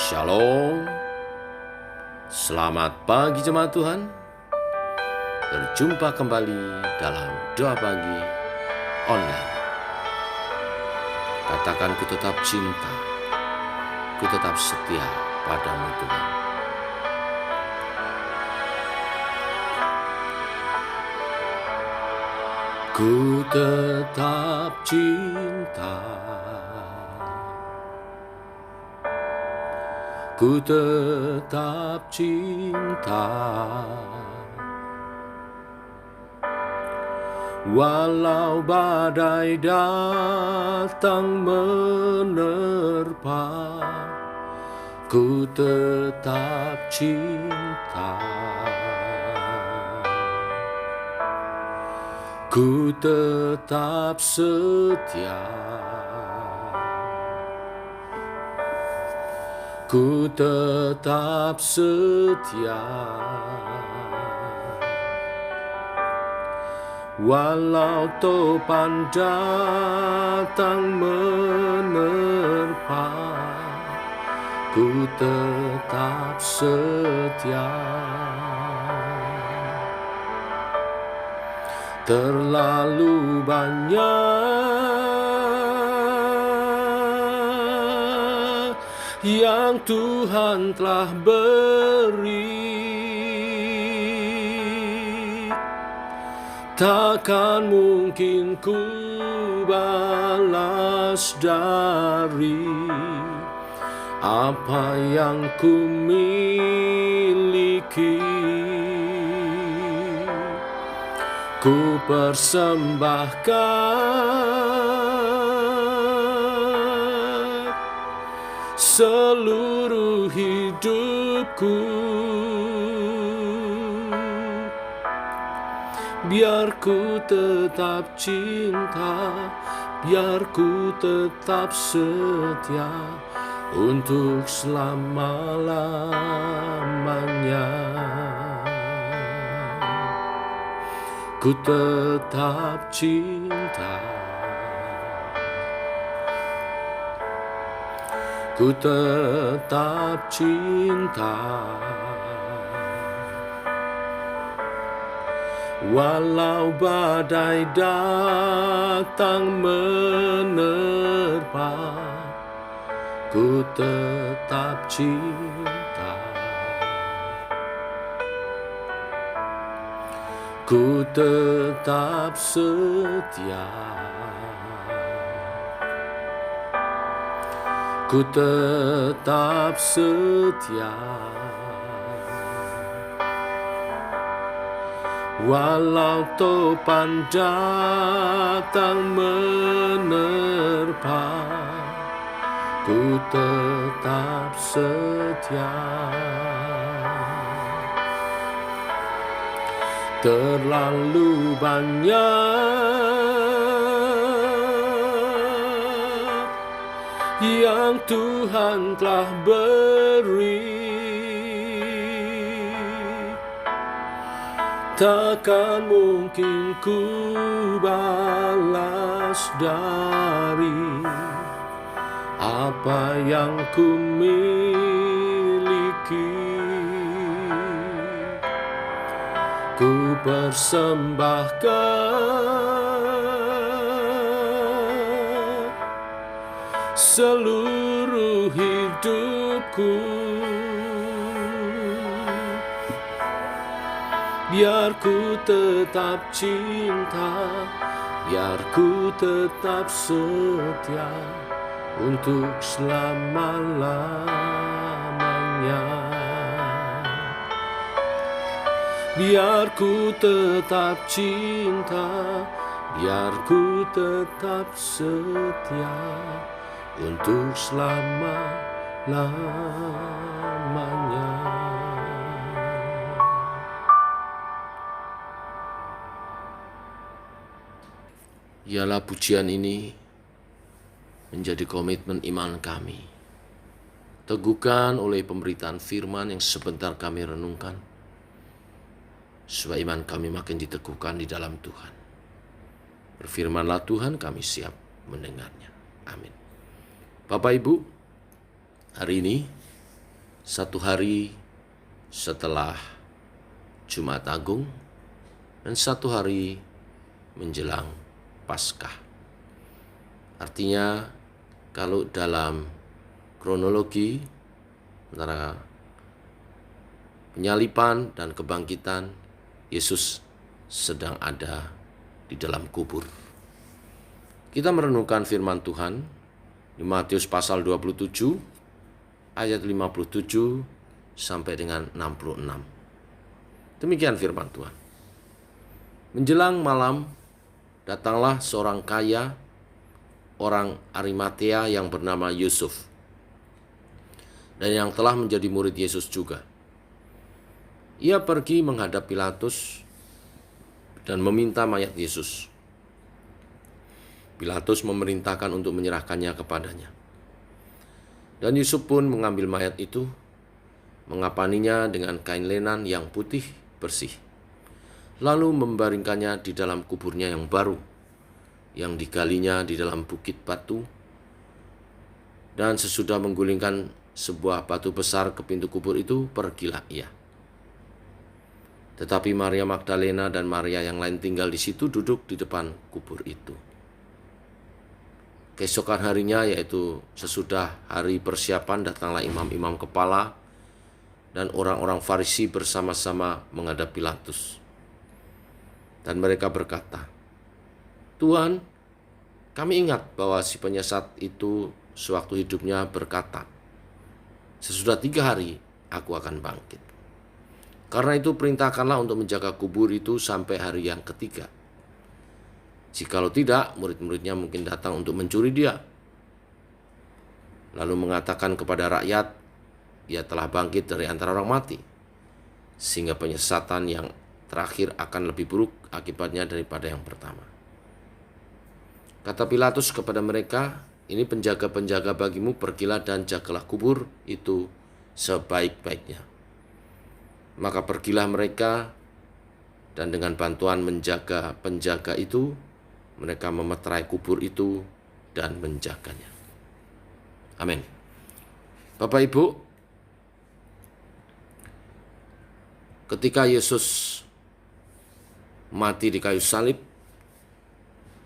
Shalom, selamat pagi jemaat Tuhan. Berjumpa kembali dalam doa pagi online. Katakan, ku tetap cinta, ku tetap setia padamu Tuhan. Ku tetap cinta, ku tetap cinta, walau badai datang menerpa, ku tetap cinta, ku tetap setia, ku tetap setia, walau topan datang menerpa, ku tetap setia. Terlalu banyak yang Tuhan telah beri, takkan mungkin ku balas dari apa yang ku miliki. Ku persembahkan seluruh hidupku, biar ku tetap cinta, biar ku tetap setia untuk selama-lamanya. Ku tetap cinta, ku tetap cinta, walau badai datang menerpa, ku tetap cinta, ku tetap setia, ku tetap setia, walau topan datang menerpa, ku tetap setia. Terlalu banyak yang Tuhan telah beri, takkan mungkin ku balas dari apa yang ku miliki. Ku persembahkan seluruh hidupku, biar ku tetap cinta, biar ku tetap setia untuk selama-lamanya. Biar ku tetap cinta, biar ku tetap setia untuk selama-lamanya. Ialah pujian ini menjadi komitmen iman kami, teguhkan oleh pemberitaan firman yang sebentar kami renungkan, supaya iman kami makin diteguhkan di dalam Tuhan. Berfirmanlah Tuhan, kami siap mendengarnya. Amin. Bapak Ibu, hari ini 1 hari setelah Jumat Agung dan 1 hari menjelang Paskah. Artinya kalau dalam kronologi antara penyaliban dan kebangkitan, Yesus sedang ada di dalam kubur. Kita merenungkan firman Tuhan di Matius pasal 27 ayat 57 sampai dengan 66. Demikian firman Tuhan. Menjelang malam, datanglah seorang kaya, orang Arimatea yang bernama Yusuf, dan yang telah menjadi murid Yesus juga. Ia pergi menghadap Pilatus dan meminta mayat Yesus. Pilatus memerintahkan untuk menyerahkannya kepadanya. Dan Yusuf pun mengambil mayat itu, mengapaninya dengan kain lenan yang putih bersih, lalu membaringkannya di dalam kuburnya yang baru, yang digalinya di dalam bukit batu. Dan sesudah menggulingkan sebuah batu besar ke pintu kubur itu, pergilah ia. Tetapi Maria Magdalena dan Maria yang lain tinggal di situ, duduk di depan kubur itu. Keesokan harinya, yaitu sesudah hari persiapan, datanglah imam-imam kepala dan orang-orang Farisi bersama-sama menghadap Pilatus. Dan mereka berkata, "Tuhan, kami ingat bahwa si penyesat itu sewaktu hidupnya berkata, 'Sesudah 3 hari aku akan bangkit.' Karena itu perintahkanlah untuk menjaga kubur itu sampai hari yang ketiga. Jikalau tidak, murid-muridnya mungkin datang untuk mencuri dia." Lalu mengatakan kepada rakyat, ia telah bangkit dari antara orang mati, sehingga penyesatan yang terakhir akan lebih buruk akibatnya daripada yang pertama. Kata Pilatus kepada mereka, "Ini penjaga-penjaga bagimu, pergilah dan jagalah kubur itu sebaik-baiknya." Maka pergilah mereka, dan dengan bantuan menjaga penjaga itu, mereka memeterai kubur itu dan menjaganya. Amin. Bapak Ibu, ketika Yesus mati di kayu salib,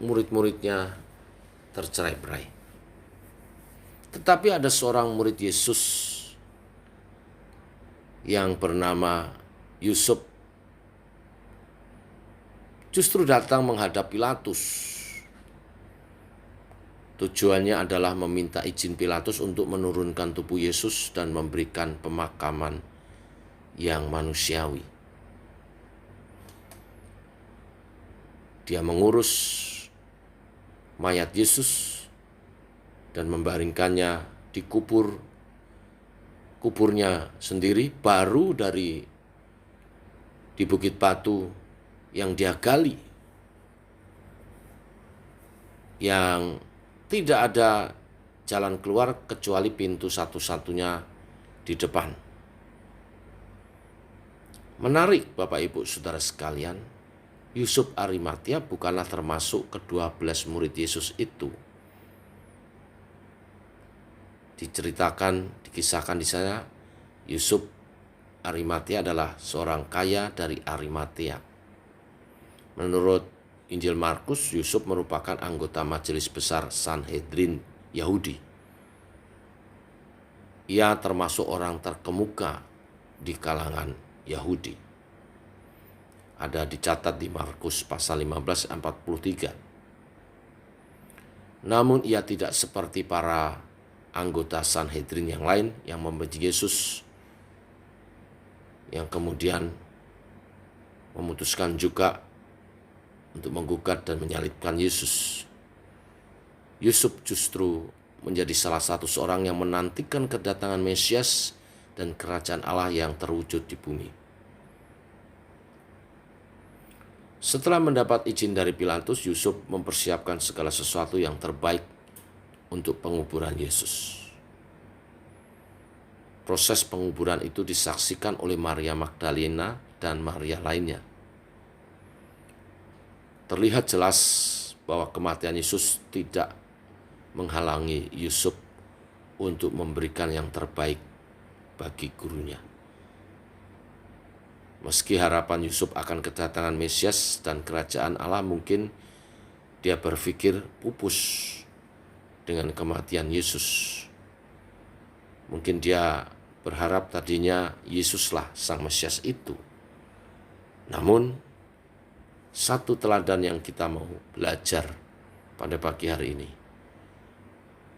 murid-muridnya tercerai-berai. Tetapi ada seorang murid Yesus yang bernama Yusuf justru datang menghadap Pilatus. Tujuannya adalah meminta izin Pilatus untuk menurunkan tubuh Yesus dan memberikan pemakaman yang manusiawi. Dia mengurus mayat Yesus dan membaringkannya di kuburnya sendiri, baru di bukit batu yang dia gali, yang tidak ada jalan keluar kecuali pintu satu-satunya di depan. Menarik Bapak Ibu Saudara sekalian, Yusuf Arimatea bukanlah termasuk ke-12 murid Yesus itu. Dikisahkan di sana, Yusuf Arimatea adalah seorang kaya dari Arimatea. Menurut Injil Markus, Yusuf merupakan anggota majelis besar Sanhedrin Yahudi. Ia termasuk orang terkemuka di kalangan Yahudi. Ada dicatat di Markus pasal 15 ayat 43. Namun ia tidak seperti para anggota Sanhedrin yang lain yang membenci Yesus, yang kemudian memutuskan juga untuk menggugat dan menyalibkan Yesus. Yusuf justru menjadi salah satu seorang yang menantikan kedatangan Mesias dan kerajaan Allah yang terwujud di bumi. Setelah mendapat izin dari Pilatus, Yusuf mempersiapkan segala sesuatu yang terbaik untuk penguburan Yesus. Proses penguburan itu disaksikan oleh Maria Magdalena dan Maria lainnya. Terlihat jelas bahwa kematian Yesus tidak menghalangi Yusuf untuk memberikan yang terbaik bagi gurunya. Meski harapan Yusuf akan kedatangan Mesias dan kerajaan Allah, mungkin dia berpikir pupus dengan kematian Yesus. Mungkin dia berharap tadinya Yesuslah sang Mesias itu. Namun, satu teladan yang kita mau belajar pada pagi hari ini,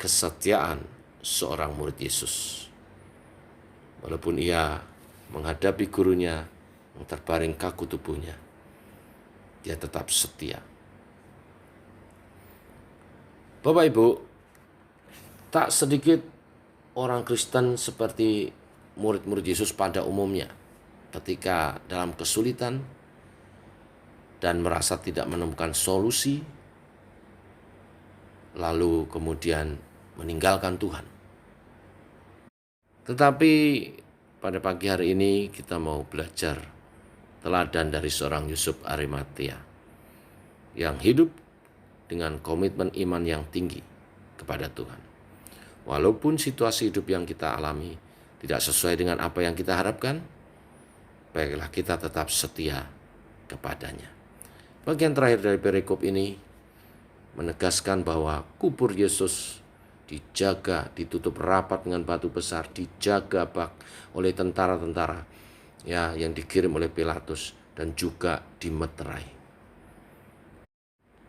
kesetiaan seorang murid Yesus. Walaupun ia menghadapi gurunya yang terbaring kaku tubuhnya, dia tetap setia. Bapak Ibu, tak sedikit orang Kristen seperti murid-murid Yesus pada umumnya ketika dalam kesulitan dan merasa tidak menemukan solusi, lalu kemudian meninggalkan Tuhan. Tetapi pada pagi hari ini kita mau belajar teladan dari seorang Yusuf Arimatea yang hidup dengan komitmen iman yang tinggi kepada Tuhan. Walaupun situasi hidup yang kita alami tidak sesuai dengan apa yang kita harapkan, baiklah kita tetap setia kepadanya. Bagian terakhir dari perikop ini menegaskan bahwa kubur Yesus dijaga, ditutup rapat dengan batu besar, dijaga oleh tentara-tentara yang dikirim oleh Pilatus dan juga dimeterai.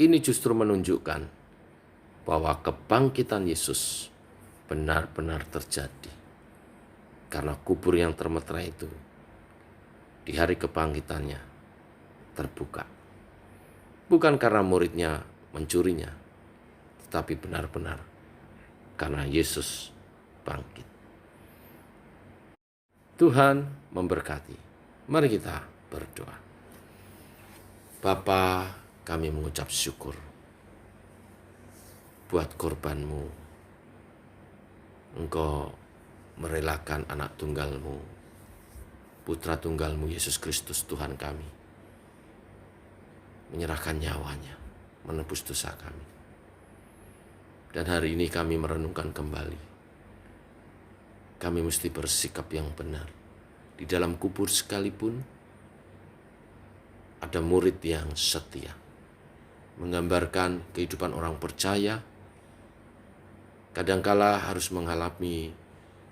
Ini justru menunjukkan bahwa kebangkitan Yesus benar-benar terjadi. Karena kubur yang termeterai itu di hari kebangkitannya terbuka. Bukan karena muridnya mencurinya, tetapi benar-benar karena Yesus bangkit. Tuhan memberkati. Mari kita berdoa. Bapa, kami mengucap syukur buat korban-Mu. Engkau merelakan anak tunggal-Mu, putra tunggal-Mu Yesus Kristus Tuhan kami, menyerahkan nyawanya, menebus dosa kami. Dan hari ini kami merenungkan kembali, kami mesti bersikap yang benar. Di dalam kubur sekalipun, ada murid yang setia, menggambarkan kehidupan orang percaya. Kadangkala harus mengalami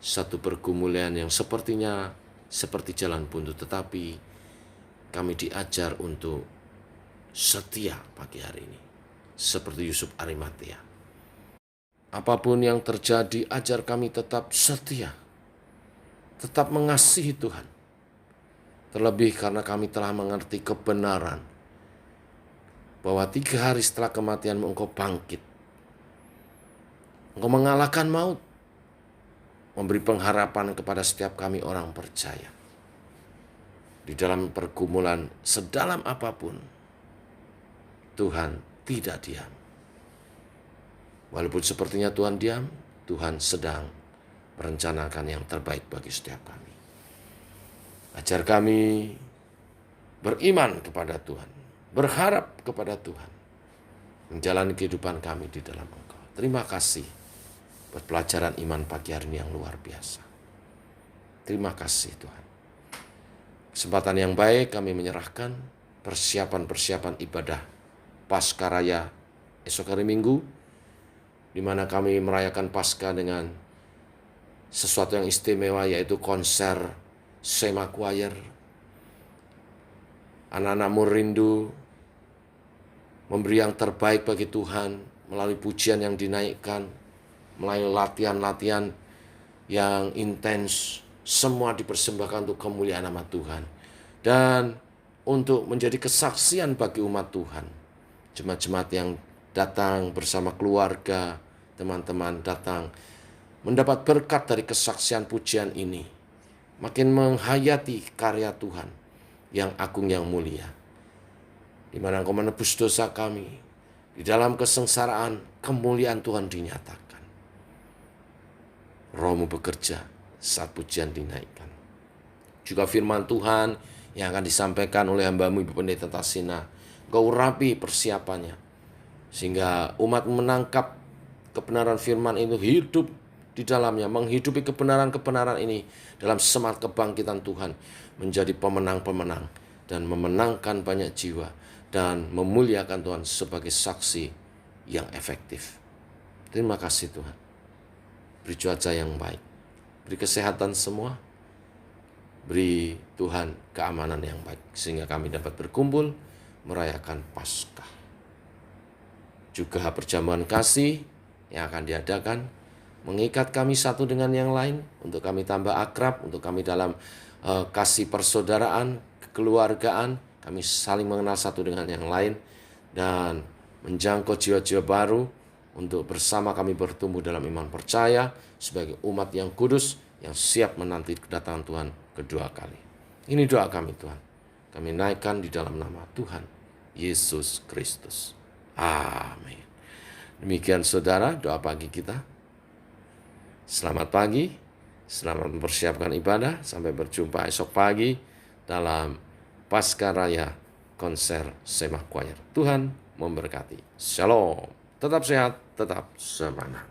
satu pergumulan yang sepertinya seperti jalan buntu, tetapi kami diajar untuk setia pagi hari ini, seperti Yusuf Arimatea. Apapun yang terjadi, ajar kami tetap setia, tetap mengasihi Tuhan. Terlebih karena kami telah mengerti kebenaran bahwa 3 hari setelah kematian-Mu Engkau bangkit. Engkau mengalahkan maut, memberi pengharapan kepada setiap kami orang percaya. Di dalam pergumulan sedalam apapun, Tuhan tidak diam. Walaupun sepertinya Tuhan diam, Tuhan sedang merencanakan yang terbaik bagi setiap kami. Ajar kami beriman kepada Tuhan, berharap kepada Tuhan, menjalani kehidupan kami di dalam Engkau. Terima kasih buat pelajaran iman pagi hari ini yang luar biasa. Terima kasih Tuhan. Kesempatan yang baik kami menyerahkan persiapan-persiapan ibadah Paskaraya esok hari Minggu, di mana kami merayakan Paskah dengan sesuatu yang istimewa, yaitu konser Sema Choir. Anak-anakmu rindu memberi yang terbaik bagi Tuhan melalui pujian yang dinaikkan, melalui latihan-latihan yang intens, semua dipersembahkan untuk kemuliaan nama Tuhan. Dan untuk menjadi kesaksian bagi umat Tuhan, jemaat-jemaat yang datang bersama keluarga, teman-teman datang mendapat berkat dari kesaksian pujian ini, makin menghayati karya Tuhan yang agung yang mulia, di mana Engkau menebus dosa kami. Di dalam kesengsaraan, kemuliaan Tuhan dinyatakan. Roh-Mu bekerja saat pujian dinaikkan. Juga firman Tuhan yang akan disampaikan oleh hamba-Mu Ibu Pendeta Tasina, Engkau rapi persiapannya, sehingga umat menangkap kebenaran firman itu hidup di dalamnya, menghidupi kebenaran-kebenaran ini dalam semangat kebangkitan Tuhan, menjadi pemenang-pemenang dan memenangkan banyak jiwa dan memuliakan Tuhan sebagai saksi yang efektif. Terima kasih Tuhan. Beri cuaca yang baik, beri kesehatan semua, beri Tuhan keamanan yang baik, sehingga kami dapat berkumpul merayakan Paskah. Juga perjamuan kasih yang akan diadakan, mengikat kami satu dengan yang lain, untuk kami tambah akrab, untuk kami dalam kasih persaudaraan, kekeluargaan, kami saling mengenal satu dengan yang lain, dan menjangkau jiwa-jiwa baru, untuk bersama kami bertumbuh dalam iman percaya sebagai umat yang kudus yang siap menanti kedatangan Tuhan kedua kali. Ini doa kami Tuhan. Kami naikkan di dalam nama Tuhan Yesus Kristus. Amin. Demikian saudara doa pagi kita. Selamat pagi, selamat mempersiapkan ibadah. Sampai berjumpa esok pagi dalam Paskah Raya konser Semah Choir. Tuhan memberkati. Shalom. Tetap sehat, tetap semangat.